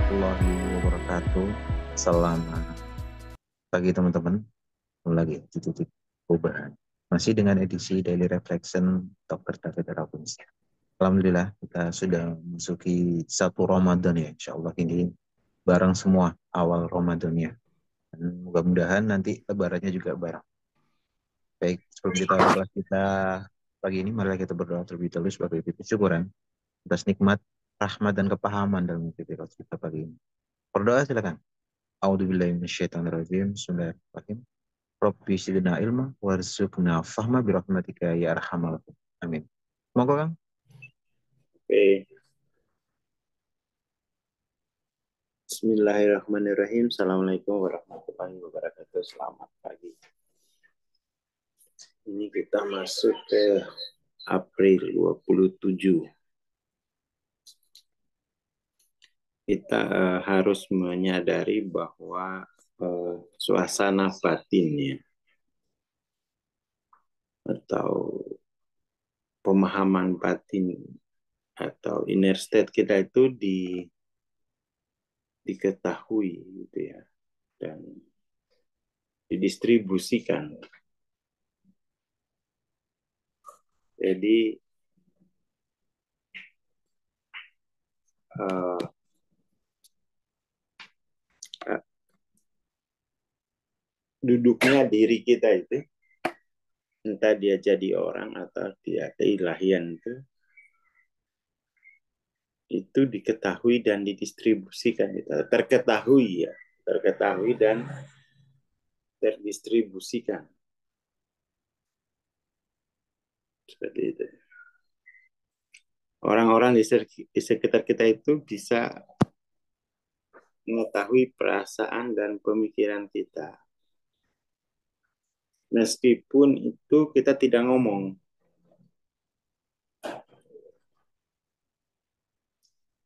warahmatullahi wabarakatuh. Selamat pagi teman-teman. Lagi titik perubahan. Masih dengan edisi Daily Reflection Dr. David Raffins. Alhamdulillah kita sudah memasuki satu Ramadan ya. Insya Allah ini bareng semua awal Ramadannya. Dan mudah-mudahan nanti lebarannya juga bareng. Baik, sebelum kita bahas kita pagi ini, mari kita berdoa terlebih dahulu sebagai wujud syukuran atas nikmat, rahmat, dan kepahaman dalam aktivitas kita pagi ini. Berdoa silakan. A'udzubillahi minasyaitonirrajim. Bismillahirrahmanirrahim. Rabbi zidna ilma warzuqna fahma birahmatika ya arhamar rahimin. Amin. Monggo Kang. Oke. Bismillahirrahmanirrahim. Assalamualaikum warahmatullahi wabarakatuh. Selamat pagi. Ini kita masuk ke April 27. Kita harus menyadari bahwa suasana batinnya atau pemahaman batin atau inner state kita itu diketahui gitu ya, dan didistribusikan. Jadi duduknya diri kita entah dia jadi orang atau dia keilahian itu diketahui dan didistribusikan, terketahui dan terdistribusikan seperti itu. Orang-orang di sekitar kita itu bisa mengetahui perasaan dan pemikiran kita, meskipun itu kita tidak ngomong.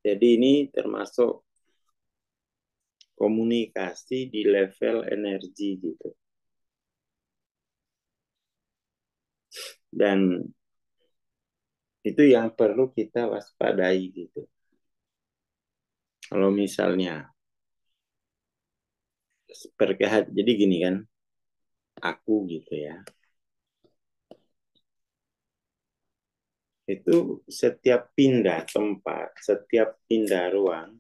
Jadi ini termasuk komunikasi di level energi gitu. Dan itu yang perlu kita waspadai gitu. Kalau misalnya jadi gini kan, aku gitu ya, itu setiap pindah tempat, setiap pindah ruang,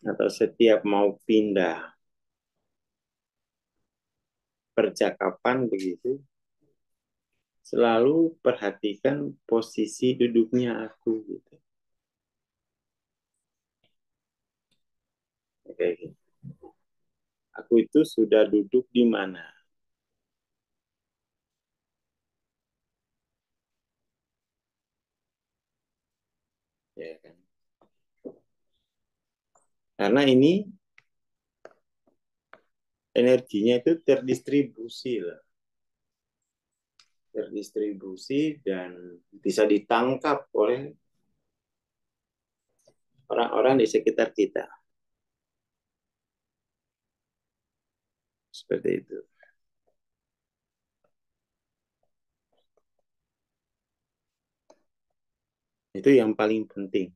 atau setiap mau pindah percakapan begitu, selalu perhatikan posisi duduknya aku gitu. Oke. Aku itu sudah duduk di mana? Ya kan? Karena ini energinya itu terdistribusi dan bisa ditangkap oleh orang-orang di sekitar kita. Seperti itu. Itu yang paling penting.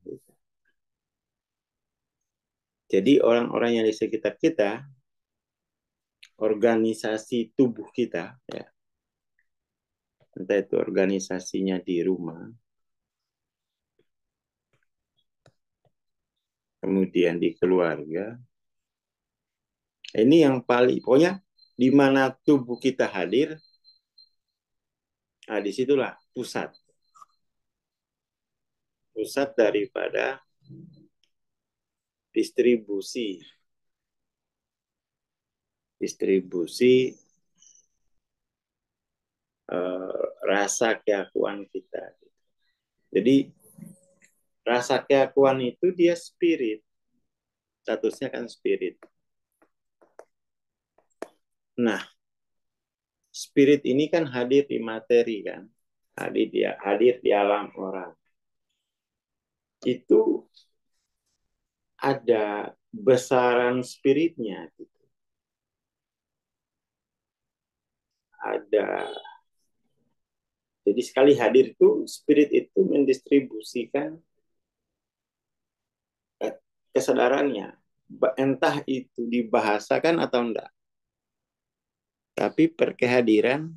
Jadi orang-orang yang di sekitar kita, organisasi tubuh kita, ya, entah itu organisasinya di rumah, kemudian di keluarga, ini yang paling, pokoknya di mana tubuh kita hadir, nah disitulah pusat daripada distribusi rasa keakuan kita. Jadi rasa keakuan itu dia spirit, statusnya kan spirit. Nah, spirit ini kan hadir di materi kan, hadir di alam orang. Itu ada besaran spiritnya gitu. Ada. Jadi sekali hadir itu spirit itu mendistribusikan kesadarannya, entah itu dibahasakan atau enggak. Tapi perkehadiran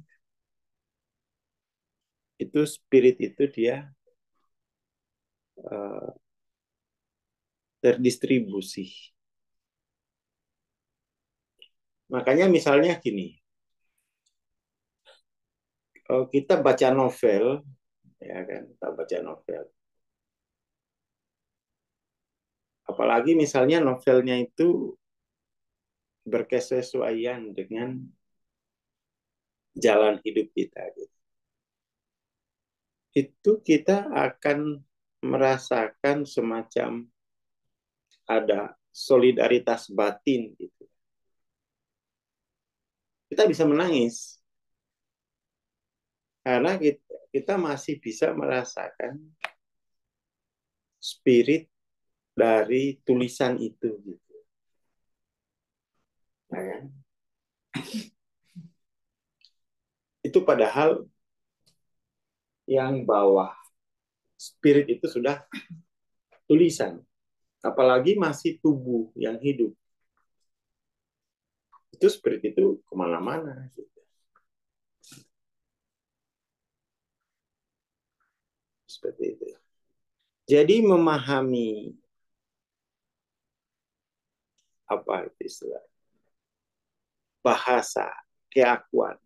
itu spirit itu dia terdistribusi. Makanya misalnya gini, kita baca novel, ya kan, kita baca novel. Apalagi misalnya novelnya itu berkesesuaian dengan jalan hidup kita. Gitu. Itu kita akan merasakan semacam ada solidaritas batin. Gitu. Kita bisa menangis. Karena kita masih bisa merasakan spirit dari tulisan itu. Gitu. Nah, kan? Itu padahal yang bawah spirit itu sudah tulisan. Apalagi masih tubuh yang hidup. Itu spirit itu kemana-mana. Gitu. Seperti itu. Jadi memahami apa itu istilah bahasa keakuan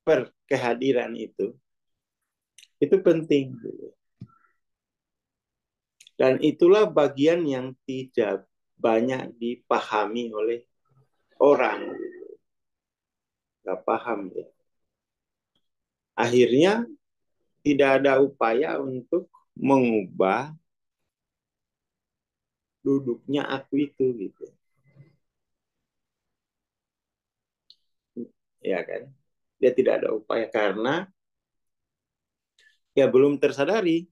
perkehadiran itu penting. Dan itulah bagian yang tidak banyak dipahami oleh orang. Nggak paham ya. Akhirnya tidak ada upaya untuk mengubah duduknya aku itu gitu. Ya kan? Dia tidak ada upaya karena ya belum tersadari,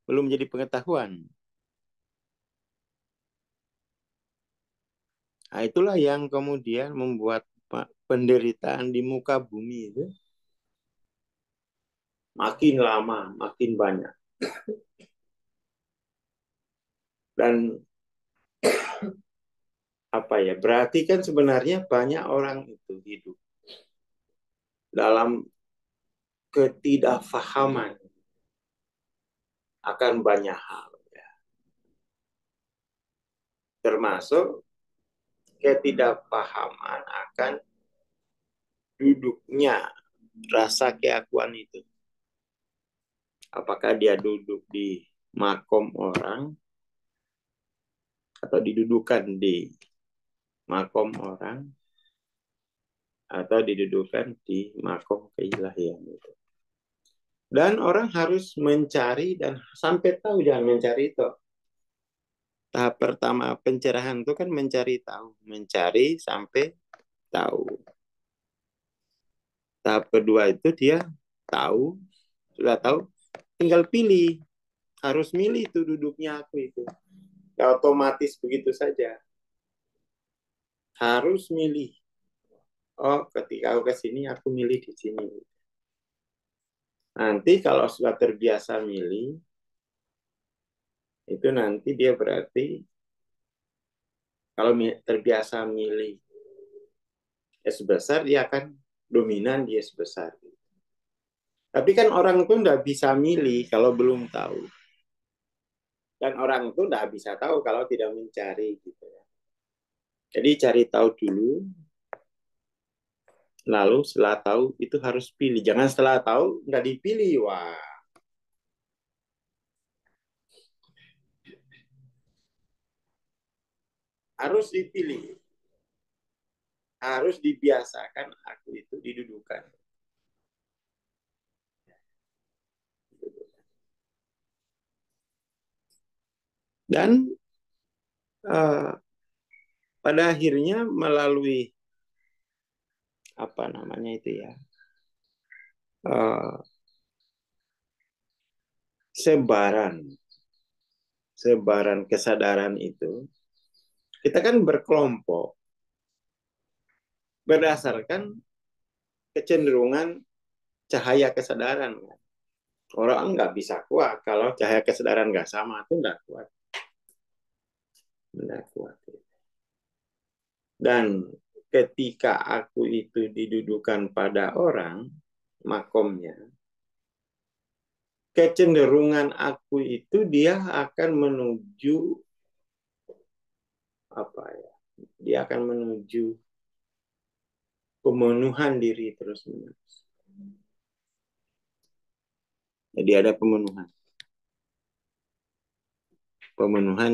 belum jadi pengetahuan. Nah, itulah yang kemudian membuat penderitaan di muka bumi itu makin lama, makin banyak. Dan apa ya? Berarti kan sebenarnya banyak orang itu hidup dalam ketidakfahaman akan banyak hal. Ya. Termasuk ketidakpahaman akan duduknya rasa keakuan itu. Apakah dia duduk di makom orang atau didudukan di makom orang atau didudukan di makom keilahian itu. Dan orang harus mencari dan sampai tahu, jangan mencari itu. Tahap pertama pencerahan itu kan mencari tahu, mencari sampai tahu. Tahap kedua itu dia tahu, sudah tahu, tinggal pilih. Harus milih itu duduknya aku itu. Ya, otomatis begitu saja. Harus milih. Oh, ketika aku ke sini, aku milih di sini. Nanti kalau sudah terbiasa milih, itu nanti dia berarti kalau terbiasa milih S besar, dia akan dominan di S besar. Tapi kan orang itu nggak bisa milih kalau belum tahu. Dan orang itu nggak bisa tahu kalau tidak mencari. Gitu ya. Jadi cari tahu dulu, lalu setelah tahu itu harus pilih. Jangan setelah tahu nggak dipilih. Wah, harus dipilih. Harus dibiasakan aku itu didudukan. Dan pada akhirnya melalui apa namanya itu ya sebaran kesadaran itu kita kan berkelompok berdasarkan kecenderungan cahaya kesadaran. Orang nggak bisa kuat kalau cahaya kesadaran nggak sama itu nggak kuat. Dan ketika aku itu didudukan pada orang, makomnya, kecenderungan aku itu dia akan menuju apa ya? Dia akan menuju pemenuhan diri terus-menerus. Jadi ada pemenuhan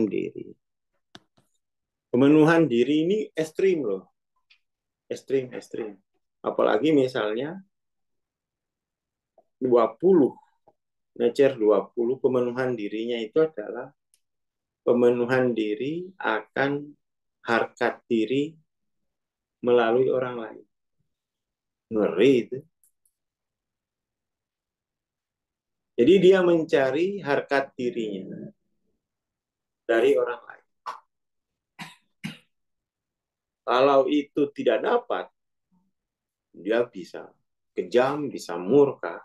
diri. Pemenuhan diri ini ekstrim loh. Ekstrim. Apalagi misalnya 20, nature 20, pemenuhan dirinya itu adalah pemenuhan diri akan harkat diri melalui orang lain. Ngeri itu. Jadi dia mencari harkat dirinya dari orang lain. Kalau itu tidak dapat, dia bisa kejam, bisa murka.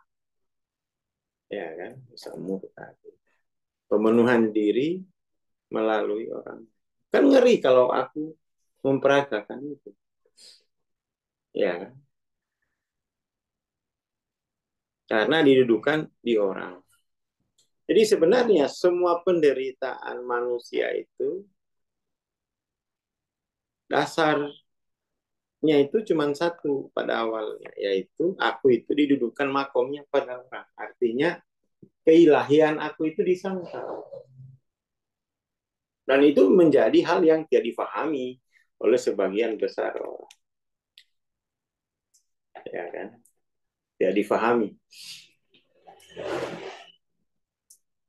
Ya kan? Bisa murka. Pemenuhan diri melalui orang. Kan ngeri kalau aku memperagakan itu. Ya kan? Karena didudukan di orang. Jadi sebenarnya semua penderitaan manusia itu dasarnya itu cuma satu pada awalnya, yaitu aku itu didudukan makomnya pada orang. Artinya keilahian aku itu disangkal. Dan itu menjadi hal yang tidak difahami oleh sebagian besar orang. Ya kan? Tidak difahami.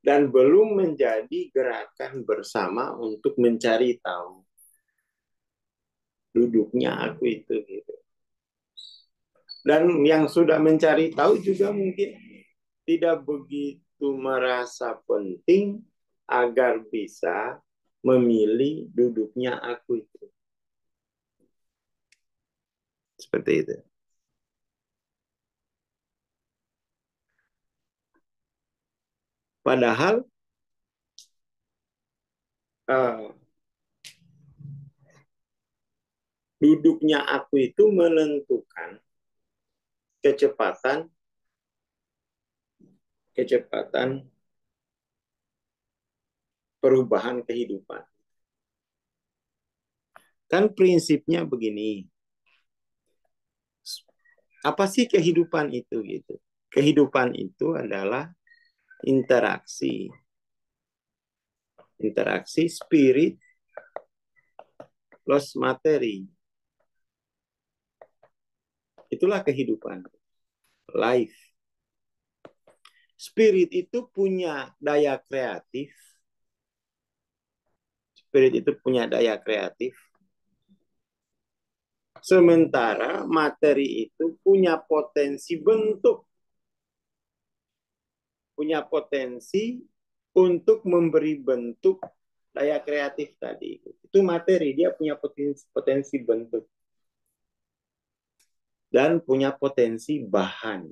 Dan belum menjadi gerakan bersama untuk mencari tahu duduknya aku itu gitu. Dan yang sudah mencari tahu juga mungkin tidak begitu merasa penting agar bisa memilih duduknya aku itu. Seperti itu. Padahal duduknya aku itu menentukan kecepatan perubahan kehidupan. Kan prinsipnya begini. Apa sih kehidupan itu gitu? Kehidupan itu adalah interaksi spirit plus materi. Itulah kehidupan. Life. Spirit itu punya daya kreatif. Sementara materi itu punya potensi bentuk. Punya potensi untuk memberi bentuk daya kreatif tadi. Itu materi, dia punya potensi bentuk. Dan punya potensi bahan.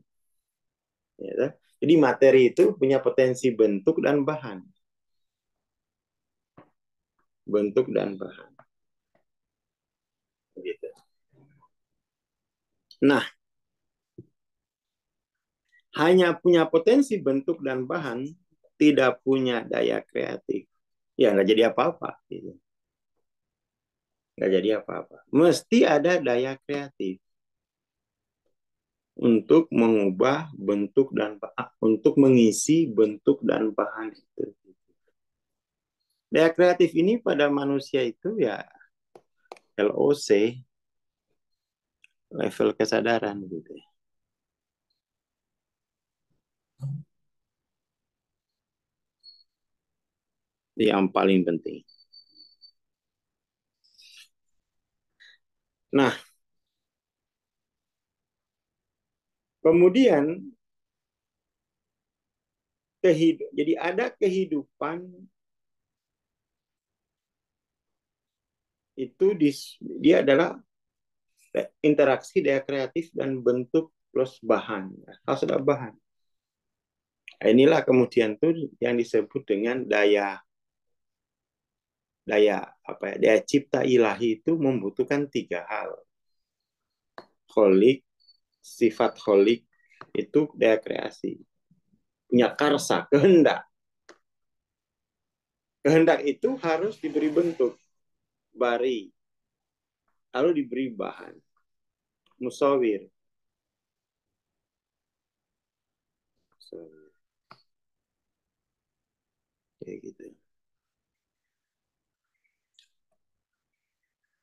Ya, jadi materi itu punya potensi bentuk dan bahan. Bentuk dan bahan. Gitu. Nah, hanya punya potensi bentuk dan bahan, tidak punya daya kreatif. Ya, nggak jadi apa-apa. Gitu. Nggak jadi apa-apa. Mesti ada daya kreatif untuk mengubah bentuk dan untuk mengisi bentuk dan bahan itu. Daya kreatif ini pada manusia itu ya LOC, level kesadaran gitu. Yang paling penting. Nah, kemudian jadi ada kehidupan itu dia adalah interaksi daya kreatif dan bentuk plus bahan. Harus ada bahan. Inilah kemudian tuh yang disebut dengan daya daya cipta ilahi itu membutuhkan 3 hal. Kholik, sifat kholik itu daya kreasi. Punya karsa, kehendak. Kehendak itu harus diberi bentuk, bari, lalu diberi bahan, musawir. Kayak gitu.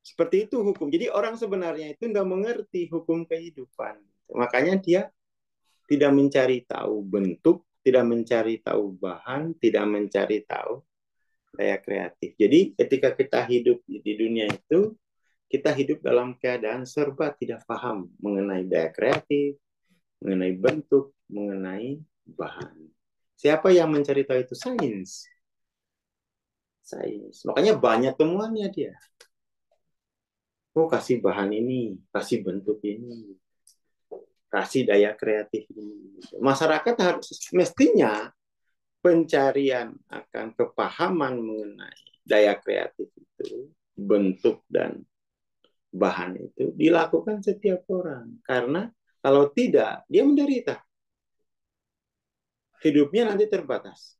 Seperti itu hukum. Jadi orang sebenarnya itu nggak mengerti hukum kehidupan. Makanya dia tidak mencari tahu bentuk, tidak mencari tahu bahan, tidak mencari tahu daya kreatif. Jadi ketika kita hidup di dunia itu, kita hidup dalam keadaan serba tidak paham mengenai daya kreatif, mengenai bentuk, mengenai bahan. Siapa yang mencari tahu itu? Sains. Sains. Makanya banyak temuannya dia. Oh, kasih bahan ini, kasih bentuk ini, kasih daya kreatif ini. Masyarakat harus mestinya pencarian akan kepahaman mengenai daya kreatif itu, bentuk dan bahan itu dilakukan setiap orang. Karena kalau tidak, dia menderita. Hidupnya nanti terbatas.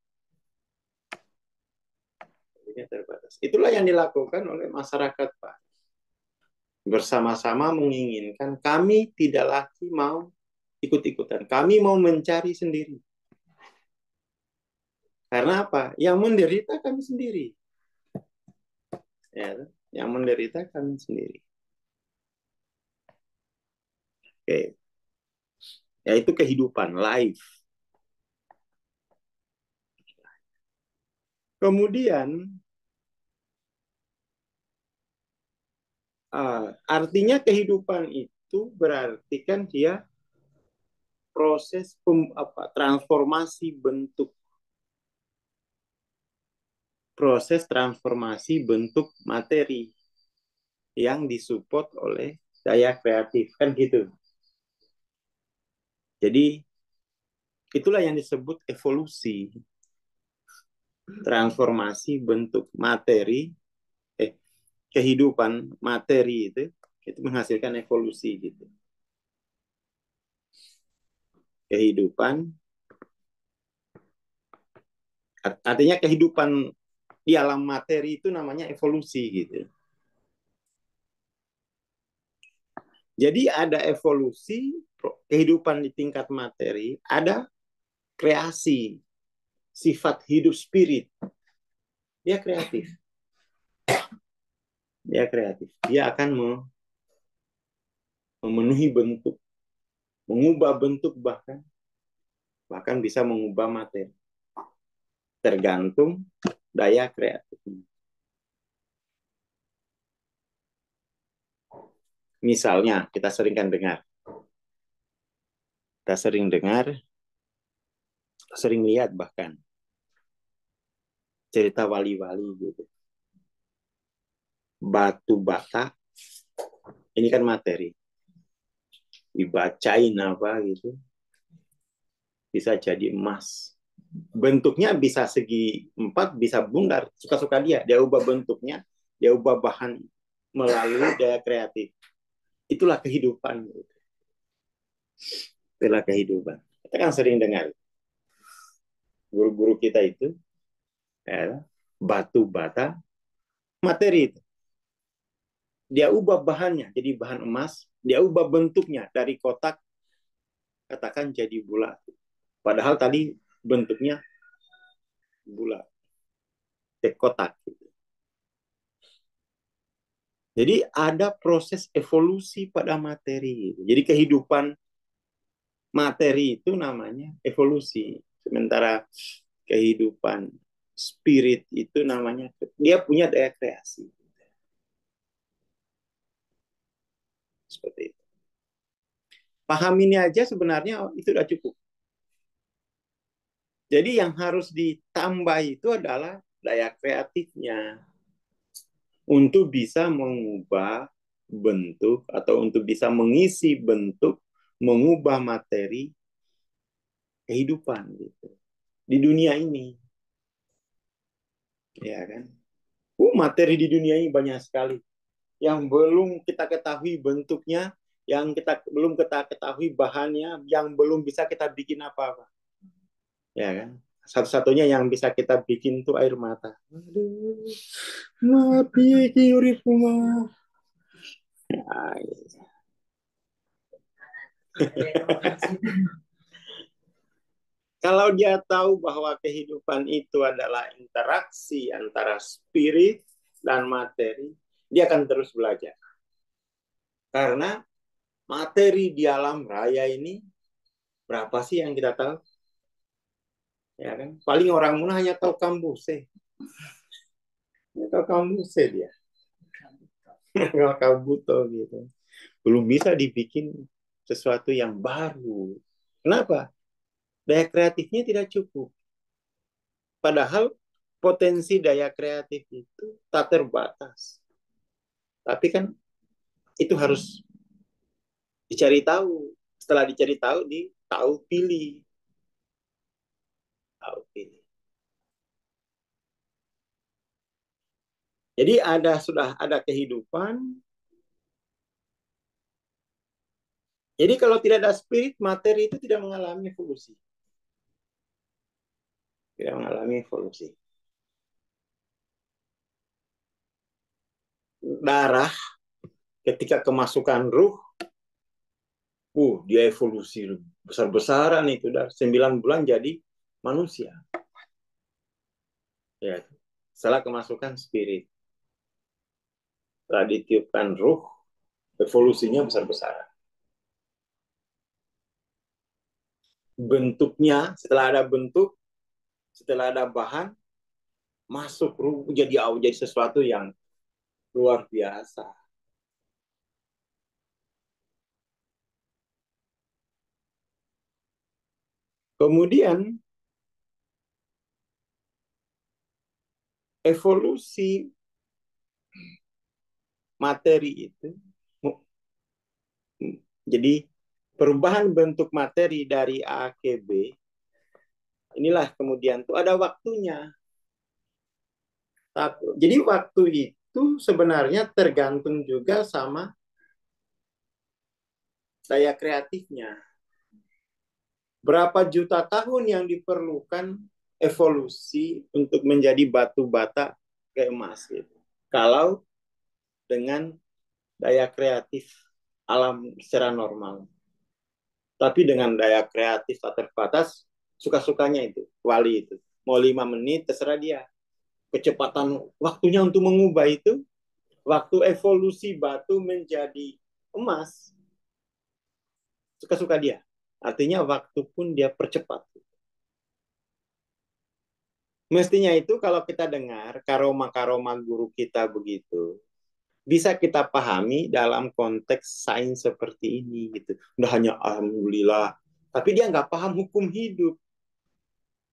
Hidupnya terbatas. Itulah yang dilakukan oleh masyarakat, Pak. Bersama-sama menginginkan kami tidak lagi mau ikut-ikutan. Kami mau mencari sendiri. Karena apa? Yang menderita kami sendiri. Ya, yang menderita kami sendiri. Oke. Yaitu kehidupan, life. Kemudian, artinya kehidupan itu berarti kan dia proses transformasi bentuk. Proses transformasi bentuk materi yang disupport oleh daya kreatif. Kan gitu. Jadi, itulah yang disebut evolusi. Transformasi bentuk materi, kehidupan materi itu menghasilkan evolusi gitu. Kehidupan, artinya kehidupan di alam materi itu namanya evolusi gitu. Jadi ada evolusi kehidupan di tingkat materi, ada kreasi sifat hidup spirit. Dia kreatif. Dia kreatif. Dia akan memenuhi bentuk, mengubah bentuk bahkan bisa mengubah materi. Tergantung daya kreatifnya. Misalnya, kita sering dengar, sering lihat bahkan cerita wali-wali gitu. Batu bata, ini kan materi. Dibacain apa gitu, bisa jadi emas. Bentuknya bisa segi 4, bisa bundar, suka-suka dia. Dia ubah bentuknya, dia ubah bahan melalui daya kreatif. Itulah kehidupan. Itulah kehidupan. Kita kan sering dengar. Guru-guru kita itu, ya, batu bata, materi itu. Dia ubah bahannya jadi bahan emas, dia ubah bentuknya dari kotak, katakan jadi bulat. Padahal tadi bentuknya bulat, kotak. Jadi ada proses evolusi pada materi. Jadi kehidupan materi itu namanya evolusi. Sementara kehidupan spirit itu namanya, dia punya daya kreasi. Seperti itu. Paham ini aja sebenarnya itu sudah cukup. Jadi yang harus ditambah itu adalah daya kreatifnya untuk bisa mengubah bentuk atau untuk bisa mengisi bentuk, mengubah materi kehidupan gitu di dunia ini, ya kan? Materi di dunia ini banyak sekali yang belum kita ketahui bentuknya, yang belum kita ketahui bahannya, yang belum bisa kita bikin apa-apa. Ya kan? Satu-satunya yang bisa kita bikin tuh air mata. Aduh, mati kiuriku mah. Kalau dia tahu bahwa kehidupan itu adalah interaksi antara spirit dan materi, dia akan terus belajar. Karena materi di alam raya ini, berapa sih yang kita tahu? Ya kan? Paling orang Muna hanya tahu kambuse. Tahu kambuse dia. Kabuto gitu. Belum bisa dibikin sesuatu yang baru. Kenapa? Daya kreatifnya tidak cukup. Padahal potensi daya kreatif itu tak terbatas. Tapi kan itu harus dicari tahu. Setelah dicari tahu, tahu pilih. Tahu pilih. Jadi sudah ada kehidupan. Jadi kalau tidak ada spirit, materi itu tidak mengalami evolusi. Tidak mengalami evolusi. Darah ketika kemasukan ruh, dia evolusi besar-besaran itu. 9 bulan jadi manusia. Ya, setelah kemasukan spirit. Setelah ditiupkan ruh, evolusinya besar-besaran. Bentuknya, setelah ada bentuk, setelah ada bahan, masuk ruh jadi sesuatu yang luar biasa. Kemudian evolusi materi itu, jadi perubahan bentuk materi dari A ke B, inilah kemudian tuh ada waktunya. Jadi waktu itu sebenarnya tergantung juga sama daya kreatifnya. Berapa juta tahun yang diperlukan evolusi untuk menjadi batu bata ke emas gitu. Kalau dengan daya kreatif alam secara normal. Tapi dengan daya kreatif tak terbatas, suka-sukanya itu, wali itu. Mau 5 menit, terserah dia. Kecepatan waktunya untuk mengubah itu, waktu evolusi batu menjadi emas, suka-suka dia. Artinya waktu pun dia percepat. Mestinya itu kalau kita dengar karoma-karoma guru kita begitu, bisa kita pahami dalam konteks sains seperti ini gitu. Udah hanya alhamdulillah, tapi dia nggak paham hukum hidup.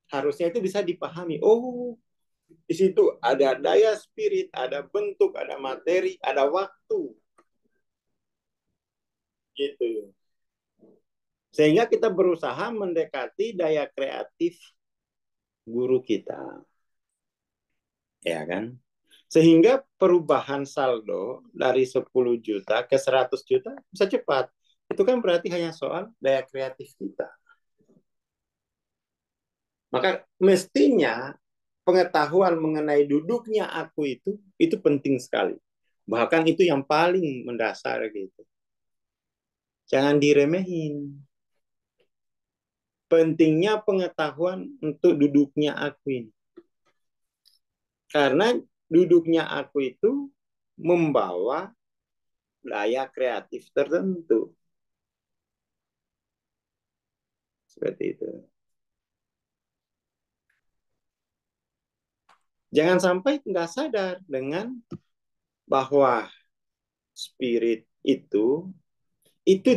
Harusnya itu bisa dipahami. Oh, di situ ada daya spirit, ada bentuk, ada materi, ada waktu. Gitu. Sehingga kita berusaha mendekati daya kreatif guru kita. Ya kan? Sehingga perubahan saldo dari 10 juta ke 100 juta bisa cepat. Itu kan berarti hanya soal daya kreatif kita. Maka mestinya pengetahuan mengenai duduknya aku itu penting sekali. Bahkan itu yang paling mendasar gitu. Jangan diremehin. Pentingnya pengetahuan untuk duduknya aku ini. Karena duduknya aku itu membawa daya kreatif tertentu. Seperti itu. Jangan sampai nggak sadar dengan bahwa spirit itu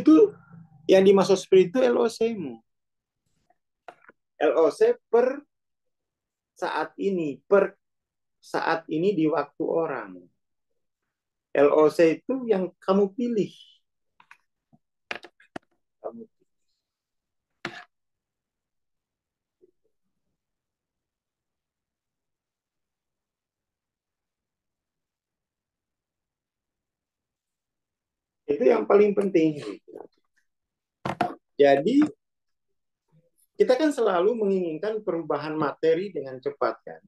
tuh yang dimaksud spirit itu LOC-mu. LOC per saat ini di waktu orang. LOC itu yang kamu pilih. Itu yang paling penting. Jadi kita kan selalu menginginkan perubahan materi dengan cepat kan.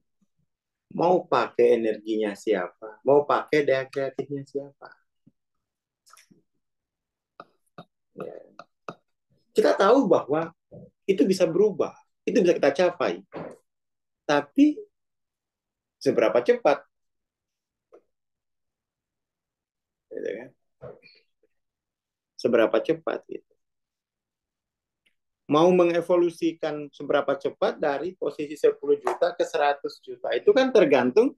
Mau pakai energinya siapa? Mau pakai daya kreatifnya siapa? Ya. Kita tahu bahwa itu bisa berubah, itu bisa kita capai. Tapi seberapa cepat? Gitu kan? Seberapa cepat gitu. Mau mengevolusikan seberapa cepat dari posisi 10 juta ke 100 juta. Itu kan tergantung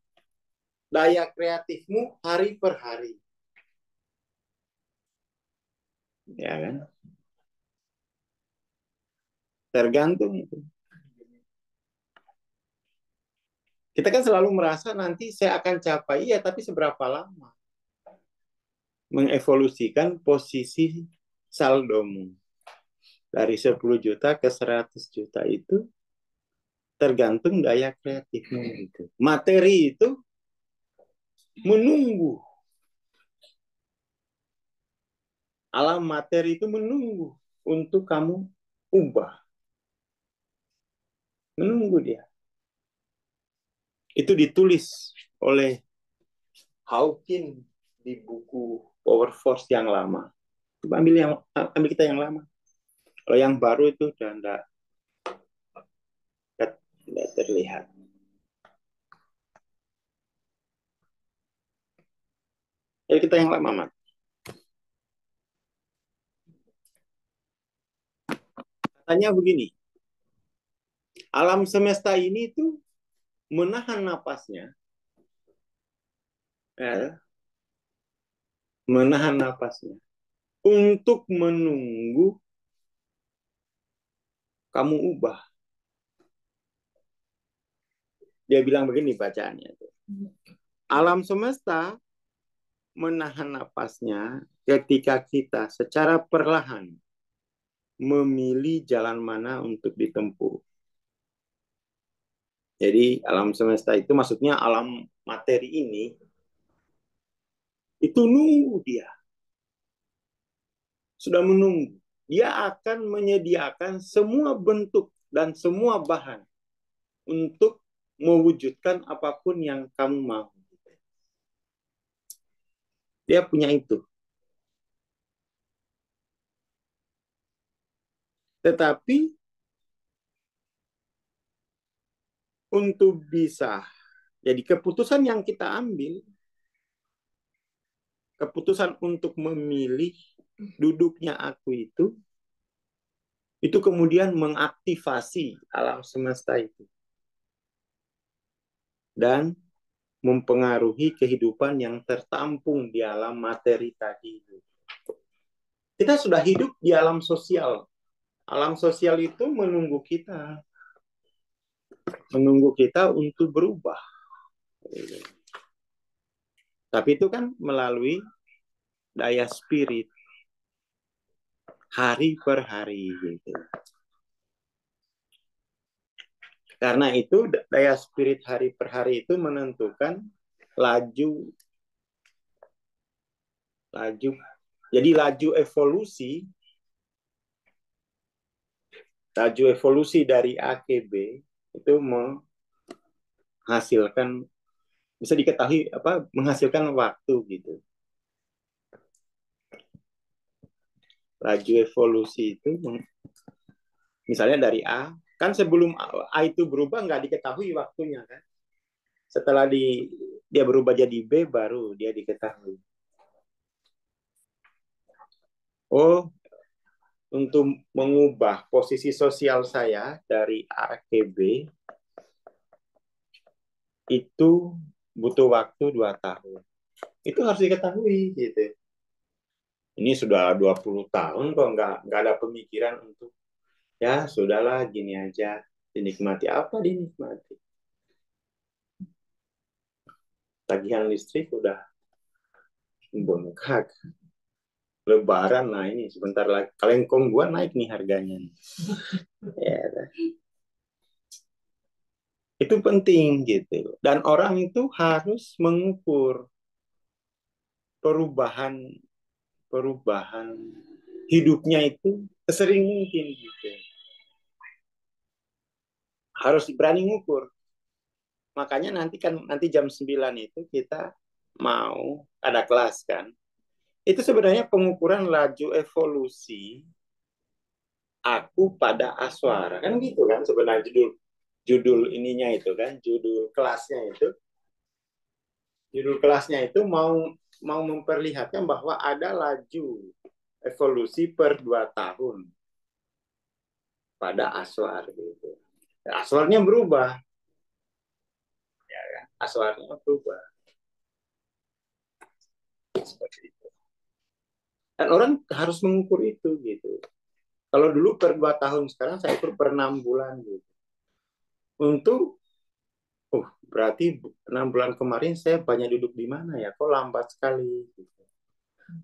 daya kreatifmu hari per hari. Ya kan? Tergantung itu. Kita kan selalu merasa nanti saya akan capai, ya tapi seberapa lama? Mengevolusikan posisi saldomu. Dari 10 juta ke 100 juta itu tergantung daya kreatifmu itu. Materi itu menunggu. Alam materi itu menunggu untuk kamu ubah. Menunggu dia. Itu ditulis oleh Hawking di buku Power Force yang lama. Ambil kita yang lama. Kalau yang baru itu udah enggak terlihat. Jadi kita yang lama, Mat. Katanya begini. Alam semesta ini tuh menahan napasnya. Ya, menahan napasnya untuk menunggu kamu ubah. Dia bilang begini bacaannya. Alam semesta menahan napasnya ketika kita secara perlahan memilih jalan mana untuk ditempuh. Jadi alam semesta itu maksudnya alam materi ini itu nunggu dia. Sudah menunggu. Dia akan menyediakan semua bentuk dan semua bahan untuk mewujudkan apapun yang kamu mau. Dia punya itu. Tetapi untuk bisa, jadi keputusan yang kita ambil, keputusan untuk memilih duduknya aku itu kemudian mengaktifasi alam semesta itu. Dan mempengaruhi kehidupan yang tertampung di alam materi tadi. Kita sudah hidup di alam sosial. Alam sosial itu menunggu kita untuk berubah. Tapi itu kan melalui daya spirit hari per hari gitu. Karena itu daya spirit hari per hari itu menentukan laju. Jadi laju evolusi dari A ke B itu menghasilkan, bisa diketahui menghasilkan waktu gitu. Laju evolusi itu misalnya dari A, kan sebelum A itu berubah nggak diketahui waktunya kan. Setelah dia berubah jadi B baru dia diketahui. Oh, untuk mengubah posisi sosial saya dari A ke B itu butuh waktu 2 tahun. Itu harus diketahui gitu. Ini sudah 20 tahun kok nggak ada pemikiran untuk ya sudahlah gini aja, dinikmati. Apa dinikmati? Tagihan listrik udah bengkak. Lebaran, nah ini sebentar lagi kalengkong gua naik nih harganya. Ya, itu penting gitu. Dan orang itu harus mengukur perubahan perubahan hidupnya itu sesering mungkin gitu. Harus berani ngukur. Makanya nanti jam 9 itu kita mau ada kelas kan. Itu sebenarnya pengukuran laju evolusi aku pada Aswara. Kan gitu kan sebenarnya judul ininya itu kan, judul kelasnya itu. Judul kelasnya itu mau memperlihatkan bahwa ada laju evolusi per 2 tahun pada Aswar gitu. Aswarnya berubah, ya kan? Aswarnya berubah seperti itu. Dan orang harus mengukur itu gitu. Kalau dulu per 2 tahun, sekarang saya ukur per 6 bulan gitu. Untuk berarti 6 bulan kemarin saya banyak duduk di mana ya? Kok lambat sekali gitu.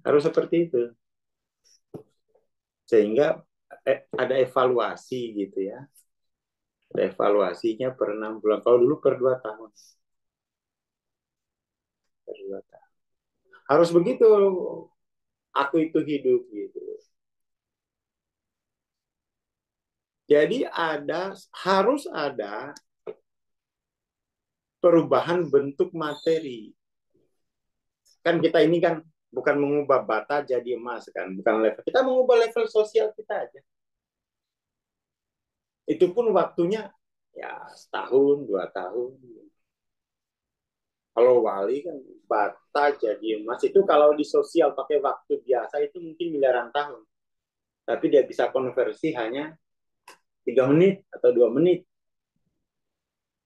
Harus seperti itu. Sehingga ada evaluasi gitu ya. Ada evaluasinya per 6 bulan. Kalau dulu per 2 tahun. Per 2 tahun. Harus begitu aku itu hidup gitu. Jadi harus ada perubahan bentuk materi. Kan kita ini kan bukan mengubah bata jadi emas kan, bukan level. Kita mengubah level sosial kita aja. Itu pun waktunya ya setahun, 2 tahun. Kalau wali kan bata jadi emas itu kalau di sosial pakai waktu biasa itu mungkin miliaran tahun. Tapi dia bisa konversi hanya 3 menit atau 2 menit.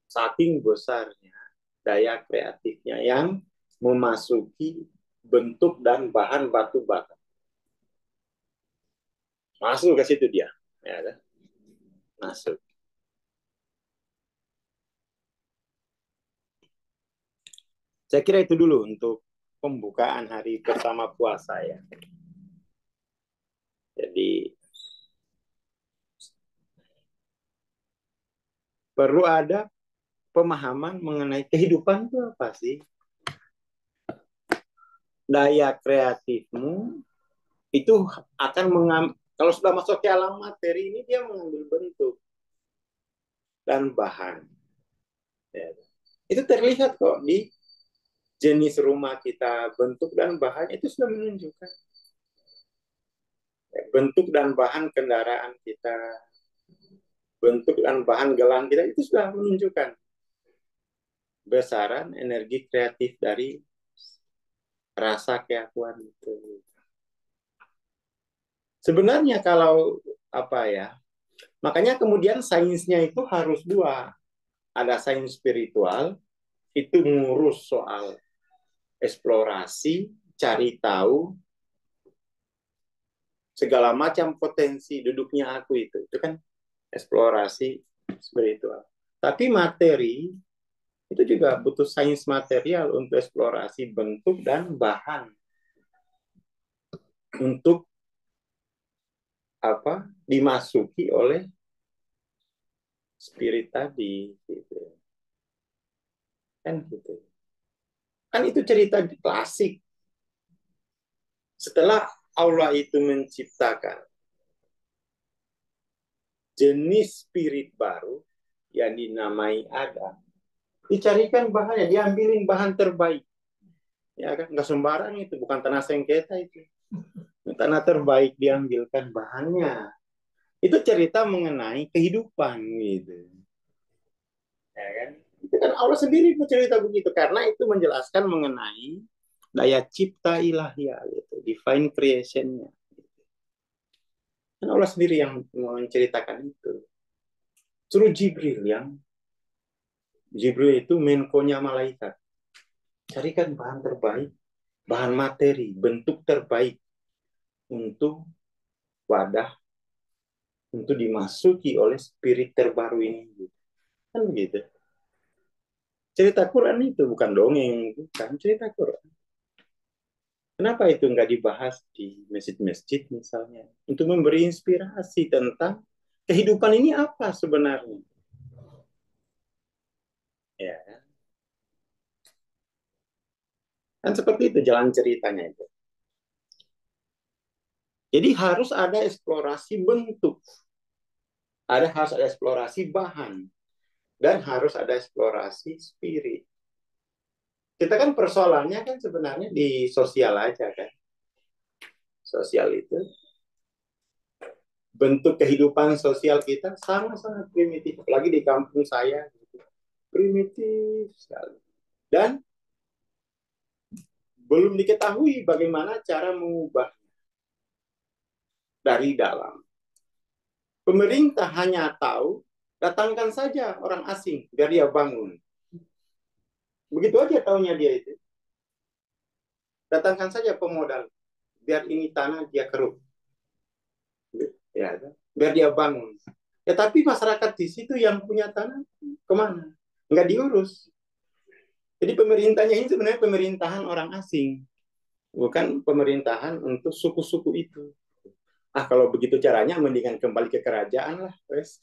Saking besarnya daya kreatifnya yang memasuki bentuk dan bahan batu bata. Masuk ke situ dia. Ya, kan? Masuk. Saya kira itu dulu untuk pembukaan hari pertama puasa ya. Jadi perlu ada pemahaman mengenai kehidupan itu apa sih? Daya kreatifmu itu akan kalau sudah masuk ke alam materi ini dia mengambil bentuk dan bahan. Ya. Itu terlihat kok di jenis rumah kita, bentuk dan bahan itu sudah menunjukkan. Bentuk dan bahan kendaraan kita, bentuk dan bahan gelang kita itu sudah menunjukkan besaran energi kreatif dari rasa keakuan itu. Sebenarnya kalau apa ya, makanya kemudian sainsnya itu harus dua. Ada sains spiritual, itu ngurus soal eksplorasi, cari tahu, segala macam potensi duduknya aku itu kan eksplorasi spiritual. Tapi materi itu juga butuh sains material untuk eksplorasi bentuk dan bahan untuk dimasuki oleh spirit tadi gitu. Kan gitu. Kan itu cerita klasik. Setelah Allah itu menciptakan jenis spirit baru yang dinamai Adam, dicarikan bahannya, diambilin bahan terbaik. Ya kan, nggak sembarang itu, bukan tanah sengketa itu. Tanah terbaik diambilkan bahannya. Itu cerita mengenai kehidupan gitu. Ya kan? Itu kan Allah sendiri bercerita begitu karena itu menjelaskan mengenai daya cipta ilahiyah gitu, divine creation-nya. Kan Allah sendiri yang menceritakan itu. Suruh Jibril itu menkonya malaikat. Carikan bahan terbaik, bahan materi, bentuk terbaik untuk wadah untuk dimasuki oleh spirit terbaru ini. Kan begitu. Cerita Quran itu bukan dongeng, bukan cerita Quran. Kenapa itu nggak dibahas di masjid-masjid misalnya? Untuk memberi inspirasi tentang kehidupan ini apa sebenarnya. Ya, kan seperti itu jalan ceritanya itu. Jadi harus ada eksplorasi bentuk, harus ada eksplorasi bahan, dan harus ada eksplorasi spirit. Kita kan persoalannya kan sebenarnya di sosial aja kan. Sosial itu bentuk kehidupan sosial kita sangat-sangat primitif. Apalagi di kampung saya, primitif sekali. Dan belum diketahui bagaimana cara mengubah dari dalam. Pemerintah hanya tahu, datangkan saja orang asing biar dia bangun. Begitu aja taunya dia itu. Datangkan saja pemodal, biar ini tanah dia keruk. Ya, biar dia bangun. Ya tapi masyarakat di situ yang punya tanah kemana? Nggak diurus. Jadi pemerintahnya ini sebenarnya pemerintahan orang asing, bukan pemerintahan untuk suku-suku itu. Kalau begitu caranya mendingan kembali ke kerajaan lah, wes.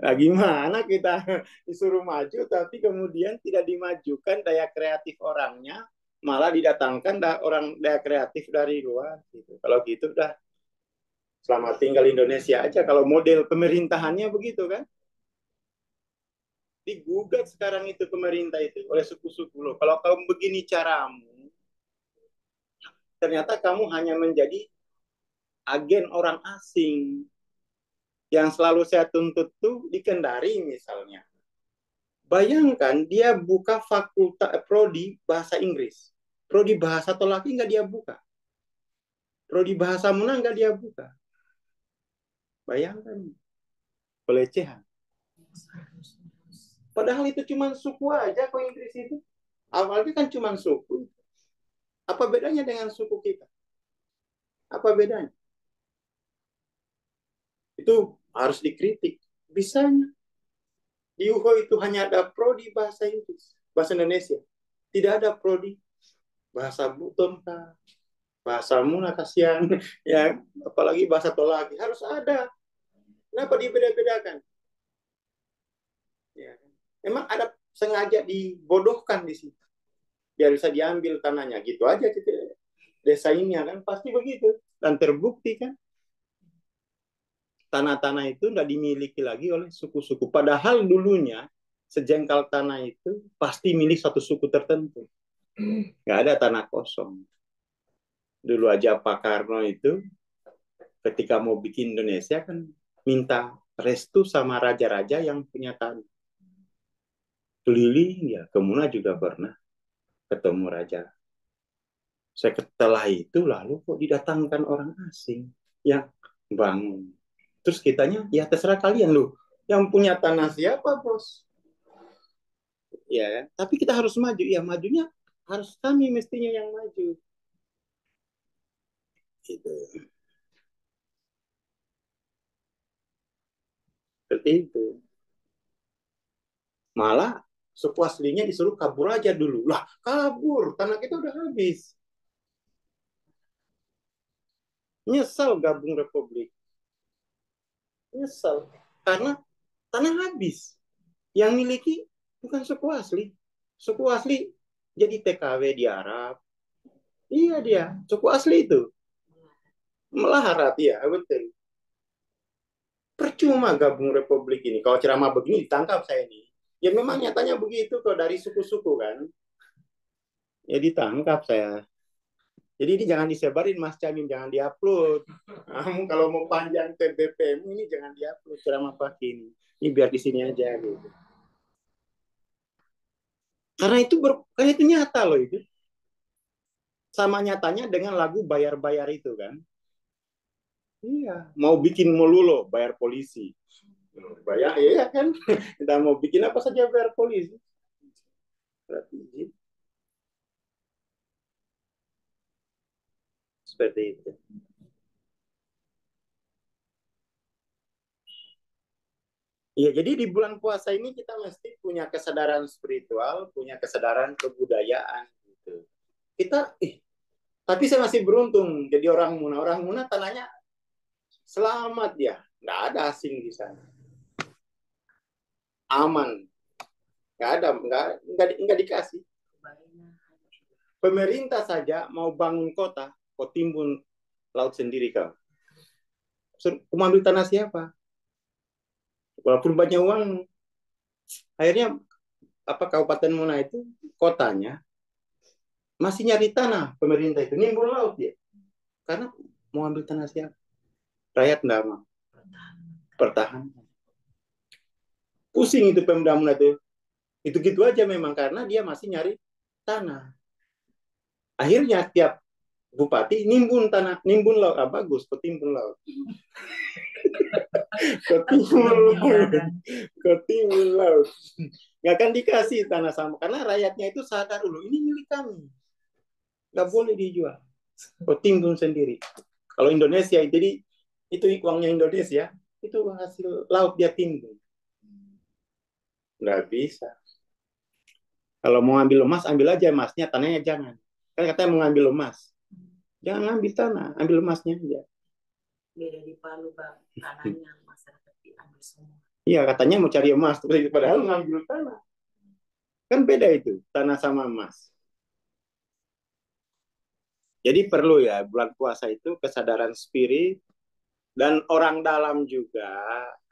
Nah, gimana kita disuruh maju tapi kemudian tidak dimajukan daya kreatif orangnya, malah didatangkan orang daya kreatif dari luar gitu. Kalau gitu udah selamat tinggal Indonesia aja kalau model pemerintahannya begitu kan. Digugat sekarang itu pemerintah itu oleh suku-suku loh. Kalau kamu begini caramu, ternyata kamu hanya menjadi agen orang asing. Yang selalu saya tuntut tuh di Kendari misalnya. Bayangkan dia buka fakultas prodi bahasa Inggris. Prodi bahasa Tolaki nggak dia buka. Prodi bahasa Muna nggak dia buka. Bayangkan pelecehan. Padahal itu cuma suku aja kok Inggris itu. Awalnya kan cuma suku. Apa bedanya dengan suku kita? Apa bedanya? Itu harus dikritik. Bisanya. Di UHO itu hanya ada prodi bahasa Inggris, bahasa Indonesia. Tidak ada prodi bahasa Buton, bahasa Muna kasihan, ya, apalagi bahasa Tolaki. Harus ada. Kenapa dibeda-bedakan? Ya. Memang ada sengaja dibodohkan di situ. Biar bisa diambil tanahnya. Gitu aja desainnya kan. Pasti begitu. Dan terbukti kan. Tanah-tanah itu nggak dimiliki lagi oleh suku-suku. Padahal dulunya sejengkal tanah itu pasti milik satu suku tertentu. Nggak ada tanah kosong. Dulu aja Pak Karno itu ketika mau bikin Indonesia kan minta restu sama raja-raja yang punya tanah. Keliling ya, Kemuna juga pernah ketemu raja. Setelah itu lalu kok didatangkan orang asing yang bangun. Terus kitanya ya terserah kalian loh. Yang punya tanah siapa bos? Ya, tapi kita harus maju. Ya majunya harus kami mestinya yang maju. Gitu. Seperti itu. Malah suku aslinya disuruh kabur aja dulu. Lah, kabur. Tanah kita udah habis. Nyesal gabung Republik. Nyesal. Karena tanah habis. Yang miliki bukan suku asli. Suku asli jadi TKW di Arab. Iya dia. Suku asli itu. Melarat ya, betul. Percuma gabung Republik ini. Kalau ceramah begini ditangkap saya ini. Ya memang nyatanya begitu kalau dari suku-suku kan. Ya ditangkap saya. Jadi ini jangan disebarin Mas Camin, jangan diupload. Kamu kalau mau panjang ke BPM ini jangan diupload ceramah pagi ini. Ini biar di sini aja gitu. Karena itu nyata loh itu. Sama nyatanya dengan lagu bayar-bayar itu kan. Iya, mau bikin melulu bayar polisi. Bayar ya kan. Kita mau bikin apa saja bayar polisi. Berarti seperti itu. Iya, jadi di bulan puasa ini kita mesti punya kesadaran spiritual, punya kesadaran kebudayaan gitu. Kita tapi saya masih beruntung jadi orang Muna. Orang Muna tanahnya selamat ya, nggak ada asing di sana, aman, nggak ada, nggak dikasih. Pemerintah saja mau bangun kota, kok timbun laut sendiri kau. Mau ambil tanah siapa? Walaupun banyak uang, akhirnya Kabupaten Muna itu kotanya masih nyari tanah pemerintah itu nimbun laut ya, karena mau ambil tanah siapa? Rakyat nggak mau pertahanan. Pusing itu Pemda Muna itu gitu aja memang karena dia masih nyari tanah. Akhirnya tiap bupati nimbun tanah, nimbun laut. Bagus, ketimbun laut. Ketimbun laut. Nggak akan dikasih tanah sama karena rakyatnya itu sadar dulu ini milik kami, nggak boleh dijual. Ketimbun sendiri. Kalau Indonesia jadi itu uangnya Indonesia, itu uang hasil laut dia timbun. Nggak bisa. Kalau mau ambil emas, ambil aja emasnya, tanahnya jangan. Kan katanya mau ngambil emas. Jangan ambil tanah, ambil emasnya aja. Beda di Palu, Bang. Tanahnya masyarakat diambil semua. Iya, katanya mau cari emas, padahal ngambil tanah. Kan beda itu, tanah sama emas. Jadi perlu ya, bulan puasa itu kesadaran spirit, dan orang dalam juga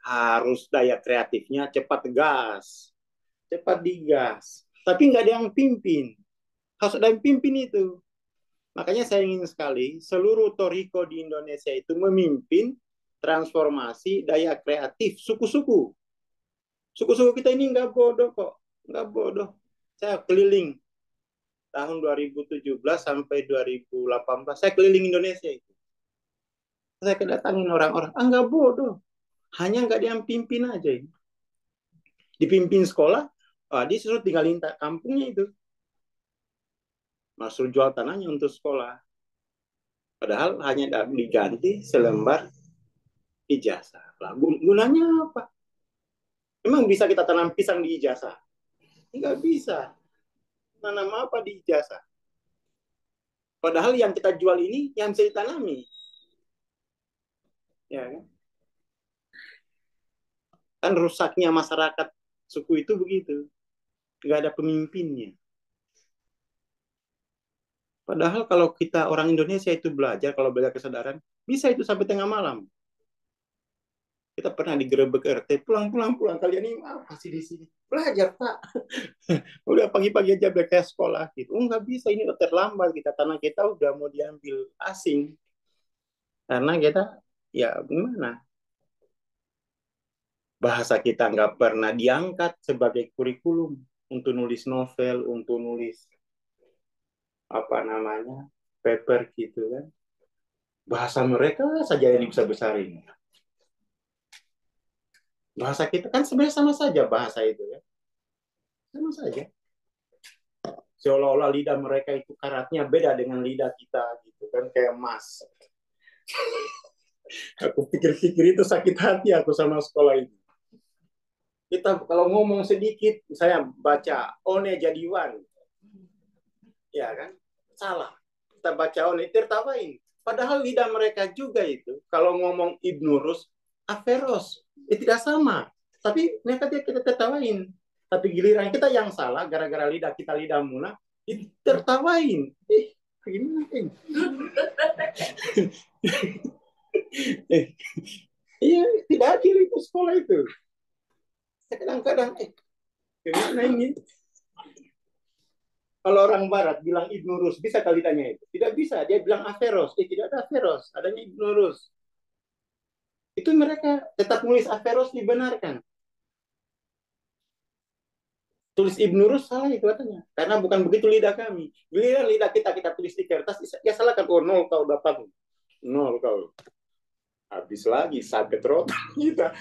harus daya kreatifnya cepat gas. Cepat digas. Tapi nggak ada yang pimpin. Harus ada yang pimpin itu. Makanya saya ingin sekali seluruh toriko di Indonesia itu memimpin transformasi daya kreatif suku-suku. Suku-suku kita ini nggak bodoh kok. Nggak bodoh. Saya keliling tahun 2017 sampai 2018. Saya keliling Indonesia itu. Saya kedatangin orang-orang. Nggak bodoh. Hanya nggak ada yang pimpin aja ini. Dipimpin sekolah, disuruh tinggalin kampungnya itu. Masuk jual tanahnya untuk sekolah. Padahal hanya diganti selembar ijazah. Lah, gunanya apa? Memang bisa kita tanam pisang di ijazah? Nggak bisa. Tanam apa di ijazah? Padahal yang kita jual ini yang bisa ditanami. Ya kan? Kan rusaknya masyarakat suku itu begitu. Nggak ada pemimpinnya. Padahal kalau kita orang Indonesia itu belajar, kalau belajar kesadaran, bisa itu sampai tengah malam. Kita pernah digerebek RT, pulang, kalian ini apa sih di sini? Belajar, Pak. Udah pagi-pagi aja belajar sekolah. Gitu. Nggak bisa, ini udah terlambat. Tanah kita udah mau diambil asing. Karena kita, ya gimana? Bahasa kita nggak pernah diangkat sebagai kurikulum untuk nulis novel, untuk nulis paper gitu kan. Bahasa mereka saja yang besar-besarin. Bahasa kita kan sebenarnya sama saja bahasa itu ya. Sama saja. Seolah-olah lidah mereka itu karatnya beda dengan lidah kita gitu kan, kayak emas. Aku pikir-pikir itu sakit hati aku sama sekolah ini. Kita kalau ngomong sedikit, saya baca one jadi wan. Ya kan? Salah. Kita baca one tertawain. Padahal lidah mereka juga itu kalau ngomong Ibnu Rus, Averroes, tidak sama. Tapi mereka kita tertawain. Tapi giliran kita yang salah, gara-gara lidah kita lidah Muna, tertawain. Gimana? Iya, tidak adil itu sekolah itu. Kadang-kadang, gimana ini? Kalau orang Barat bilang Ibnu Rus, bisa kali tanya itu? Tidak bisa, dia bilang Averroes. Tidak ada Averroes, adanya Ibnu Rus. Itu mereka tetap nulis Averroes dibenarkan. Tulis Ibnu Rus salah itu katanya. Karena bukan begitu lidah kami. Bila lidah kita tulis di kertas, ya salahkan. Oh, 0 kau dapat. 0 kau. Habis lagi, sabet rotan kita.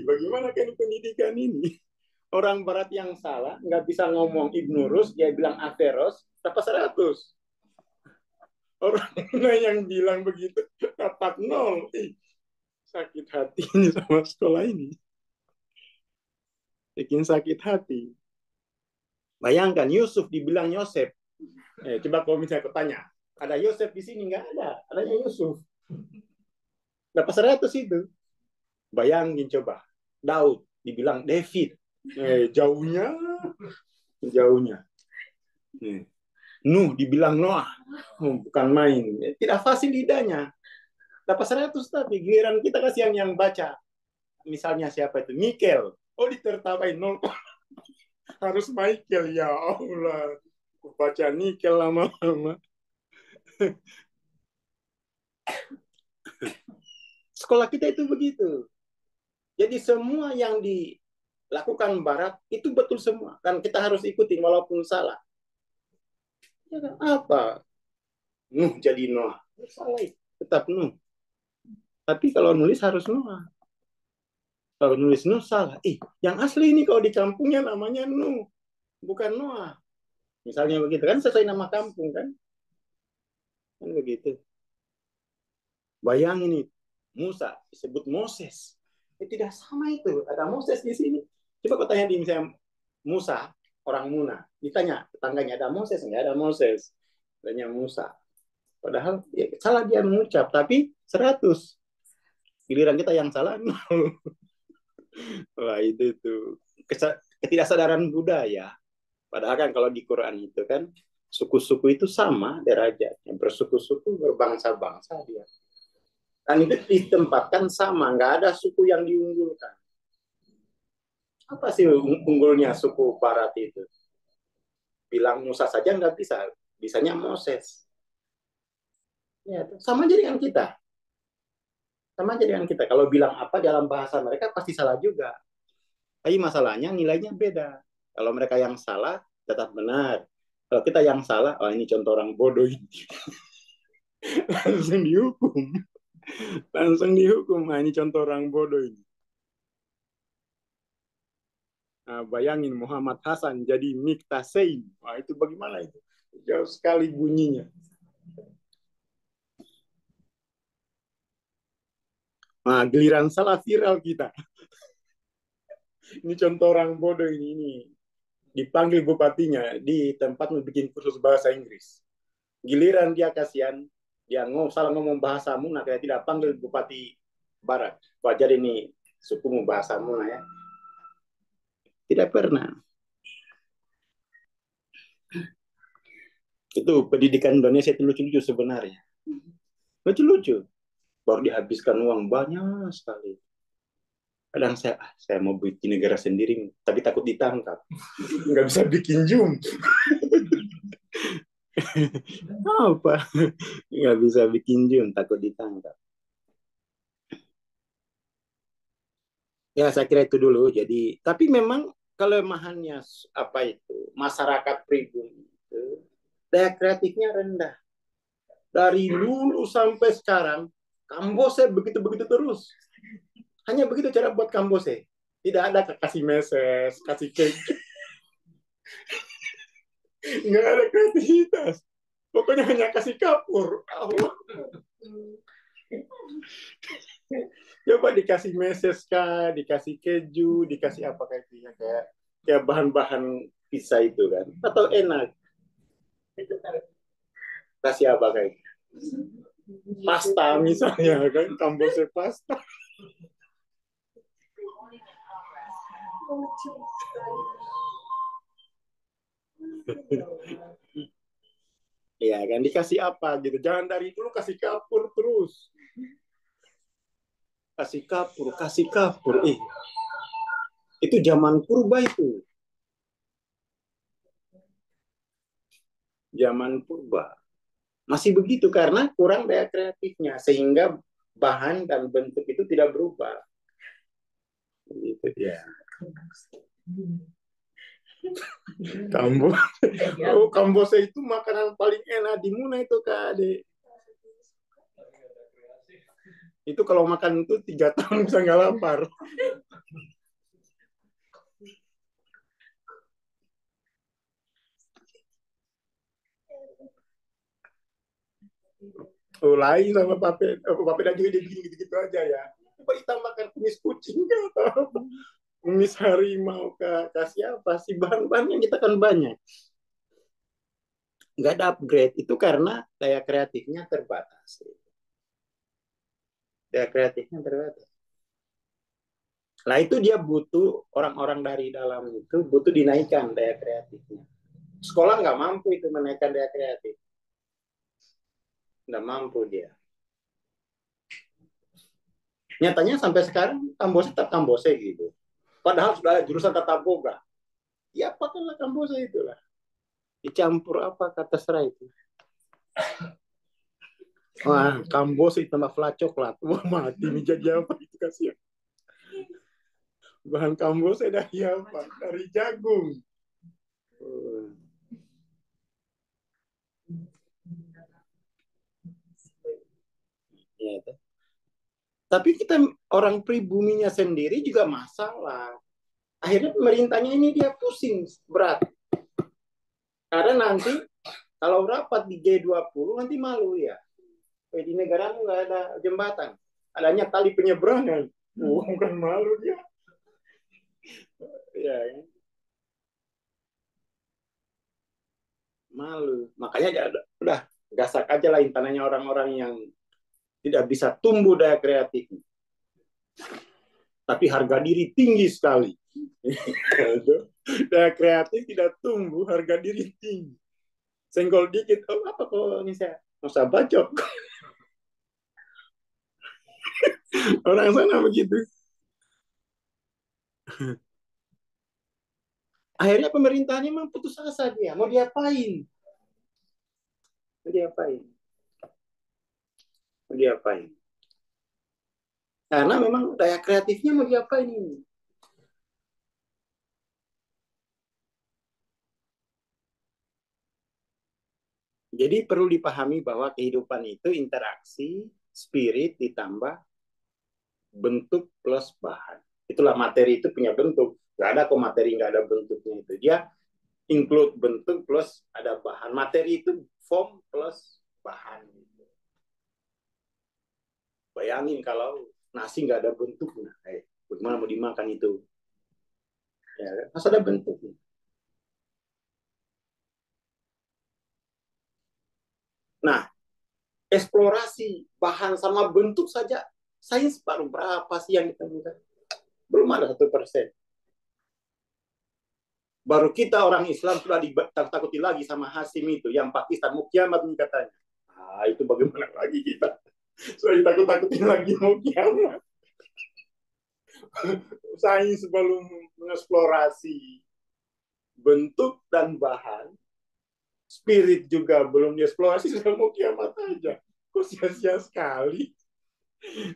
Bagaimana kan pendidikan ini? Orang Barat yang salah, nggak bisa ngomong Ibnu Rus, dia bilang Averroes, dapat 100. Orang yang bilang begitu, dapat 0. Sakit hati ini sama sekolah ini. Bikin sakit hati. Bayangkan Yusuf dibilang Yosef. Coba kalau misalnya aku tanya, ada Yosef di sini? Nggak ada. Adanya Yusuf. Dapat 100 itu. Bayangin coba. Daud dibilang David. Jauhnya. Nuh dibilang Noah. Bukan main. Tidak fasih lidahnya. dapat 100, tapi giliran kita kasih yang baca. Misalnya siapa itu? Mikel. Oh, ditertawain 0. Harus Michael, ya Allah. Baca Nikel lama-lama. Sekolah kita itu begitu. Jadi semua yang dilakukan Barat itu betul semua. Kan kita harus ikuti walaupun salah. Ya kan? Apa? Nuh jadi Noah. Salah, tetap Nuh. Tapi kalau nulis harus Noah. Kalau nulis Nuh salah. Yang asli ini kalau di kampungnya namanya Nuh, bukan Noah. Misalnya begitu kan, sesuai nama kampung kan. Kan begitu. Bayangin nih, Musa disebut Moses. Tidak sama itu. Ada Moses di sini. Coba kau tanya di misalnya Musa, orang Muna. Ditanya tetangganya, ada Moses? Enggak ada Moses. Tanya Musa. Padahal ya, salah dia mengucap, tapi 100. Giliran kita yang salah, 0. Wah, itu ketidaksadaran budaya. Padahal kan kalau di Quran itu kan, suku-suku itu sama derajatnya. Bersuku-suku, berbangsa-bangsa dia. Kan itu ditempatkan sama, nggak ada suku yang diunggulkan. Apa sih unggulnya suku Barat itu? Bilang Musa saja nggak bisa, bisanya Moses. Ya, sama aja dengan kita. Sama aja dengan kita. Kalau bilang apa dalam bahasa mereka pasti salah juga. Tapi masalahnya nilainya beda. Kalau mereka yang salah, tetap benar. Kalau kita yang salah, oh ini contoh orang bodoh ini. Langsung dihukum. Langsung dihukum. Nah, ini contoh orang bodoh ini. Nah, bayangin Muhammad Hasan jadi Miktasein. Wah, itu bagaimana itu? Jauh sekali bunyinya. Nah, giliran salah viral kita. Ini contoh orang bodoh ini. Dipanggil bupatinya di tempat bikin kursus bahasa Inggris. Giliran dia kasihan, dia salah ngomong bahasa Muna, kayak tidak panggil bupati Barat. Wajar ini sukumu bahasa Muna ya. Tidak pernah. Itu pendidikan Indonesia itu lucu-lucu sebenarnya. Lucu-lucu. Baru dihabiskan uang banyak sekali. Kadang saya mau bikin negara sendiri, tapi takut ditangkap. Nggak bisa bikin Zoom. Apa? Nggak bisa bikin Zoom, takut ditangkap. Ya, saya kira itu dulu. Jadi, tapi memang kelemahannya apa itu? Masyarakat pribumi itu daya kreatifnya rendah. Dari dulu sampai sekarang, Kambose begitu-begitu terus. Hanya begitu cara buat Kambose. Tidak ada kasih meses, kasih cake. Nggak ada kreativitas. Pokoknya hanya kasih kapur. Allah. Coba dikasih meses kah, dikasih keju, dikasih apa kayak itu ya, kayak bahan-bahan pizza itu kan. Atau enak. Kasih apa kayak pasta misalnya kan, Kambose pasta. Ya kan, dikasih apa gitu. Jangan dari dulu kasih kapur terus. Kasih kapur, kasih kapur. Itu zaman purba itu. Zaman purba. Masih begitu karena kurang daya kreatifnya. Sehingga bahan dan bentuk itu tidak berubah. Gitu dia. Kambose itu makanan paling enak di Muna itu Kak Ade. Itu kalau makan itu 3 tahun bisa nggak lapar. Lain sama papeda. Papeda juga dia bikin gitu-gitu aja ya. Coba ditambahkan kumis kucing atau kumis harimau kasih apa sih, bahan-bahan yang kita kan banyak. Nggak ada upgrade itu karena daya kreatifnya terbatas. Daya kreatifnya terbatas. Nah itu dia butuh orang-orang dari dalam itu butuh dinaikkan daya kreatifnya. Sekolah nggak mampu itu menaikkan daya kreatif. Nggak mampu dia. Nyatanya sampai sekarang Kambose tetap Kambose gitu. Padahal sudah ada jurusan tata boga. Ya apakah Kambose itulah. Dicampur apa kata terserah itu. Wah, Kambose tambah flat coklat. Wah, mati nih jadi apa itu kasihan. Bahan Kambose dari apa? Dari jagung. Ya, tapi kita orang pribuminya sendiri juga masalah. Akhirnya pemerintahnya ini dia pusing berat. Karena nanti kalau rapat di G20 nanti malu ya. Di negara nggak ada jembatan, adanya tali penyeberangan. Bukan malu dia. Ya, malu. Makanya udah gasak aja lah intananya orang-orang yang tidak bisa tumbuh daya kreatif. Tapi harga diri tinggi sekali. Daya kreatif tidak tumbuh, harga diri tinggi. Senggol dikit, oh apa kalau ini saya masa bacok. Orang sana begitu. Akhirnya pemerintahnya memang putus asa dia. Mau diapain? Mau diapain? Mau diapain? Karena memang daya kreatifnya mau diapain ini? Jadi perlu dipahami bahwa kehidupan itu interaksi, spirit ditambah bentuk plus bahan. Itulah materi itu punya bentuk. Gak ada kok materi nggak ada bentuknya itu. Dia include bentuk plus ada bahan. Materi itu form plus bahan. Bayangin kalau nasi nggak ada bentuknya, bagaimana mau dimakan itu? Ya, harus ada bentuknya. Nah, eksplorasi bahan sama bentuk saja, sains baru berapa sih yang ditemukan? Belum ada 1%. Baru kita orang Islam sudah ditakuti lagi sama Hasim itu, yang Pakistan mau kiamat nih katanya. Ah, itu bagaimana lagi kita? Sudah ditakut-takutin lagi mau kiamat. Sains belum mengeksplorasi bentuk dan bahan, spirit juga belum dieksplorasi, sudah mau kiamat aja. Kok sia-sia sekali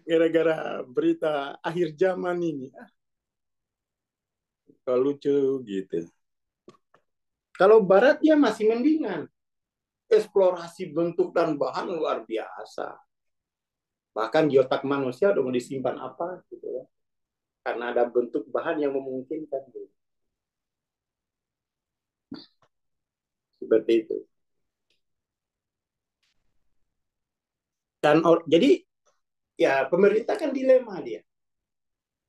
gara-gara berita akhir zaman ini. Kalau lucu gitu. Kalau barat dia masih mendingan. Eksplorasi bentuk dan bahan luar biasa. Bahkan di otak manusia udah mau disimpan apa gitu ya. Karena ada bentuk bahan yang memungkinkan gitu. Seperti itu. Dan jadi ya pemerintah kan dilema dia.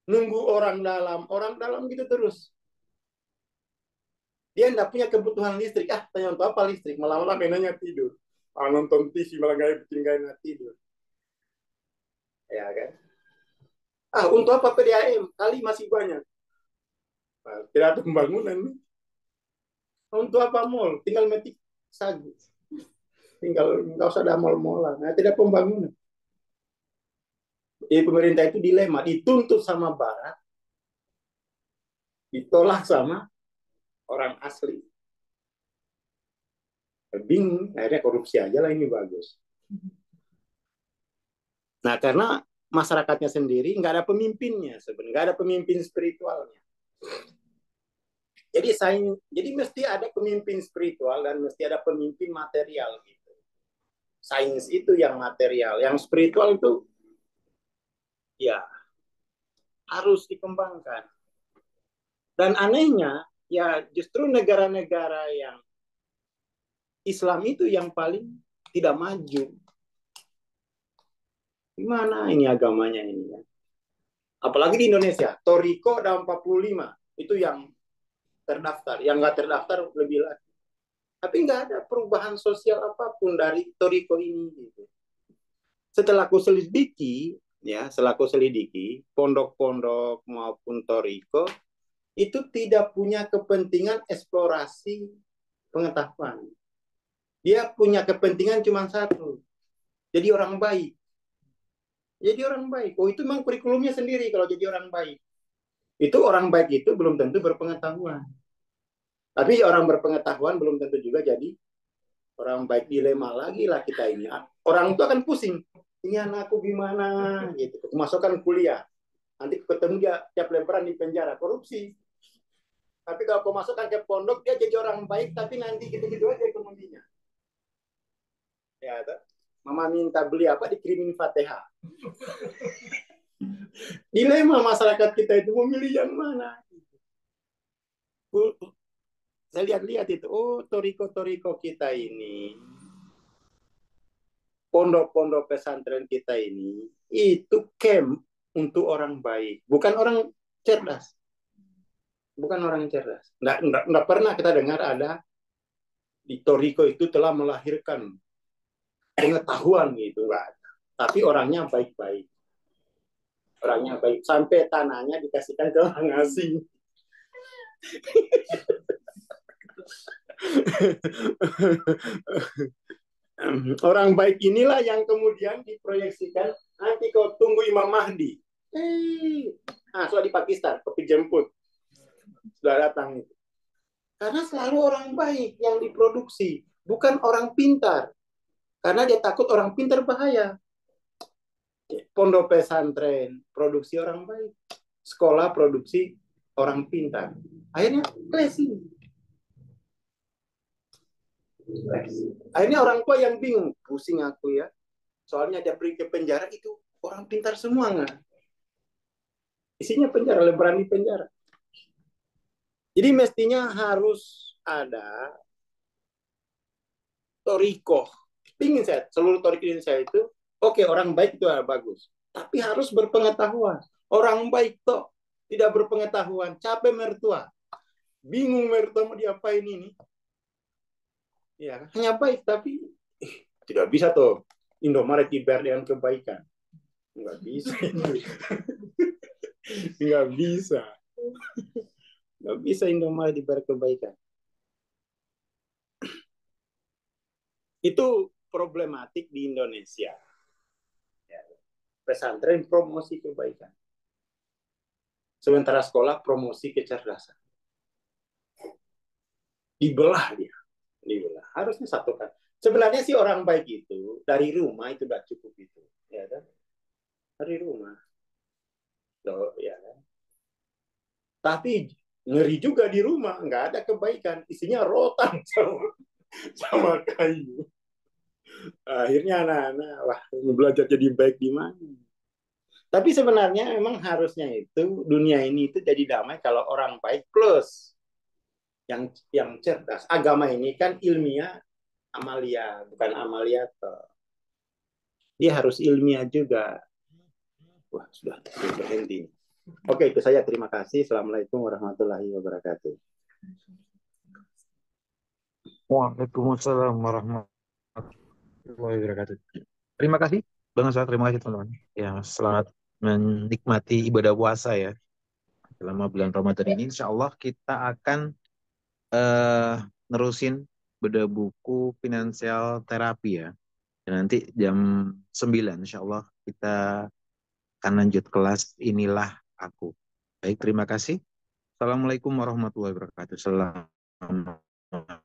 Nunggu orang dalam gitu terus. Dia nggak punya kebutuhan listrik. Tanya untuk apa listrik? Malam-malam mainannya tidur. Nonton TV malah bikin gak tidur. Ya kan? Untuk apa PDAM? Kali masih banyak. Tidak ada pembangunan. Untuk apa mall? Tinggal metik sagu. Tinggal nggak usah ada mall-mallan. Tidak pembangunan. Jadi pemerintah itu dilema. Dituntut sama Barat. Ditolak sama orang asli. Bingung, akhirnya korupsi aja lah ini bagus. Nah, karena masyarakatnya sendiri nggak ada pemimpinnya sebenarnya, nggak ada pemimpin spiritualnya. Jadi mesti ada pemimpin spiritual dan mesti ada pemimpin material gitu. Sains itu yang material, yang spiritual itu ya harus dikembangkan. Dan anehnya ya justru negara-negara yang Islam itu yang paling tidak maju. Gimana ini agamanya ini ya? Apalagi di Indonesia, Toriko ada 45, itu yang terdaftar. Yang nggak terdaftar lebih lagi. Tapi nggak ada perubahan sosial apapun dari Toriko ini. Gitu. Setelah aku selidiki, pondok-pondok maupun Toriko itu tidak punya kepentingan eksplorasi pengetahuan. Dia punya kepentingan cuma satu. Jadi orang baik. Jadi orang baik. Oh, itu memang kurikulumnya sendiri kalau jadi orang baik. Itu orang baik itu belum tentu berpengetahuan. Tapi orang berpengetahuan belum tentu juga jadi orang baik. Dilema lagi lah kita ini. Orang itu akan pusing. Ini anakku gimana gitu. Masukkan kuliah. Nanti ketemu dia tiap lebaran di penjara korupsi. Tapi kalau kau masukkan ke pondok dia jadi orang baik tapi nanti gitu-gitu aja ekonominya. Ya, mama minta beli apa dikirimin Fatihah. Dilema masyarakat kita itu memilih yang mana. Saya lihat-lihat itu, oh toriko-toriko kita ini, pondok-pondok pesantren kita ini, itu camp untuk orang baik, bukan orang cerdas. Bukan orang cerdas. Nggak pernah kita dengar ada di toriko itu telah melahirkan pengetahuan gitu, nggak ada. Tapi orangnya baik-baik. Orangnya baik. Sampai tanahnya dikasihkan ke orang asing. Orang baik inilah yang kemudian diproyeksikan nanti kau tunggu Imam Mahdi. Sudah di Pakistan, kopi jemput. Sudah datang. Karena selalu orang baik yang diproduksi, bukan orang pintar. Karena dia takut orang pintar bahaya. Pondok pesantren, produksi orang baik. Sekolah produksi orang pintar. Akhirnya clashing. Akhirnya orang tua yang bingung, pusing aku ya. Soalnya dia pergi ke penjara itu orang pintar semua nggak? Isinya penjara, lebaran di penjara. Jadi mestinya harus ada toriko. Pingin saya seluruh toriko saya itu, oke, orang baik itu bagus, tapi harus berpengetahuan. Orang baik toh tidak berpengetahuan, capek mertua, bingung mertua mau diapain ini. Ya, hanya baik tapi tidak bisa tuh Indomaret dibayar dengan kebaikan. Nggak bisa. Nggak bisa. Nggak bisa Indomaret dibayar kebaikan. Itu problematik di Indonesia. Ya. Pesantren promosi kebaikan. Sementara sekolah promosi kecerdasan. Dibelah dia. Dibelah. Harusnya satukan. Sebenarnya sih orang baik itu dari rumah itu udah cukup itu, ya kan? Dari rumah. Loh, ya kan? Tapi ngeri juga di rumah, nggak ada kebaikan, isinya rotan sama kayu. Akhirnya anak-anak, wah, belajar jadi baik di mana? Tapi sebenarnya memang harusnya itu dunia ini itu jadi damai kalau orang baik plus yang cerdas. Agama ini kan ilmiah, amalia, bukan amalia toh. Dia harus ilmiah juga. Wah, sudah berhenti. Oke, itu saja. Terima kasih. Assalamualaikum warahmatullahi wabarakatuh. Waalaikumsalam warahmatullahi wabarakatuh. Terima kasih Bang Ansar, terima kasih teman-teman. Ya, selamat menikmati ibadah puasa ya. Selama bulan Ramadan ini insya Allah kita akan nerusin bedah buku finansial terapi ya. Dan nanti jam 9 insya Allah kita akan lanjut kelas Inilah Aku. Baik, terima kasih. Assalamualaikum warahmatullahi wabarakatuh. Selamat